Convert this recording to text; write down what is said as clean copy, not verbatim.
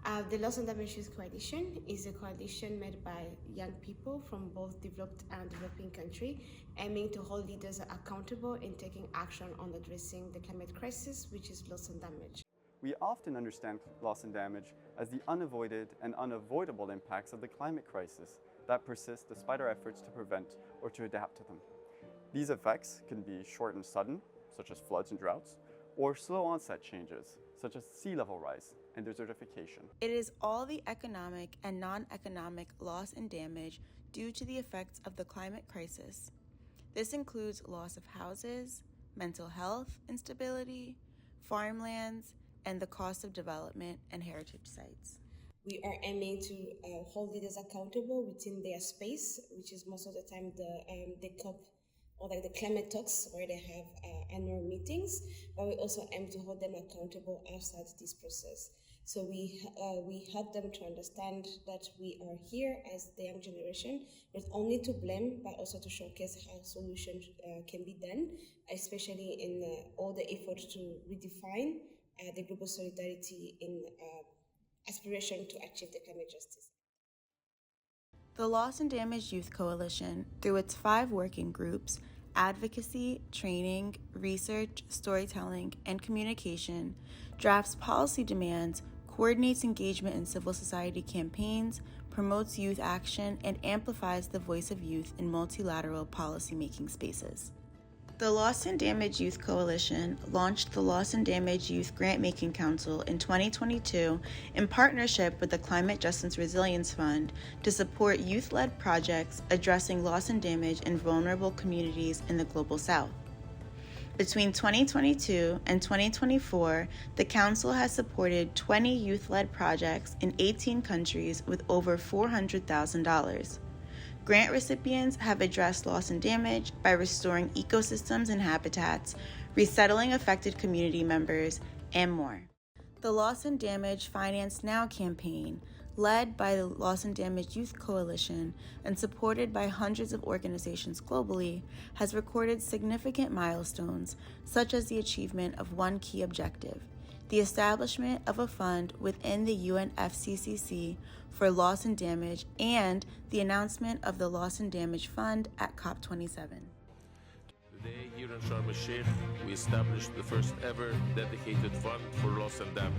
The Loss and Damage Youth Coalition is a coalition made by young people from both developed and developing countries, aiming to hold leaders accountable in taking action on addressing the climate crisis, which is loss and damage. We often understand loss and damage as the unavoided and unavoidable impacts of the climate crisis that persist despite our efforts to prevent or to adapt to them. These effects can be short and sudden, such as floods and droughts, or slow onset changes, such as sea level rise and desertification. It is all the economic and non-economic loss and damage due to the effects of the climate crisis. This includes loss of houses, mental health instability, farmlands, and the cost of development and heritage sites. We are aiming to hold leaders accountable within their space, which is most of the time the COP or like the climate talks where they have annual meetings, but we also aim to hold them accountable outside this process. So we help them to understand that we are here as the young generation, not only to blame, but also to showcase how solutions can be done, especially in all the efforts to redefine the global solidarity in aspiration to achieve the climate justice. The Loss and Damage Youth Coalition, through its 5 working groups, advocacy, training, research, storytelling, and communication, drafts policy demands, coordinates engagement in civil society campaigns, promotes youth action, and amplifies the voice of youth in multilateral policymaking spaces. The Loss and Damage Youth Coalition launched the Loss and Damage Youth Grant-Making Council in 2022 in partnership with the Climate Justice Resilience Fund to support youth-led projects addressing loss and damage in vulnerable communities in the Global South. Between 2022 and 2024, the Council has supported 20 youth-led projects in 18 countries with over $400,000. Grant recipients have addressed loss and damage by restoring ecosystems and habitats, resettling affected community members, and more. The Loss and Damage Finance Now campaign, led by the Loss and Damage Youth Coalition and supported by hundreds of organizations globally, has recorded significant milestones, such as the achievement of one key objective: the establishment of a fund within the UNFCCC for loss and damage, and the announcement of the Loss and Damage Fund at COP27. Today, here in Sharm el-Sheikh, we established the first ever dedicated fund for loss and damage.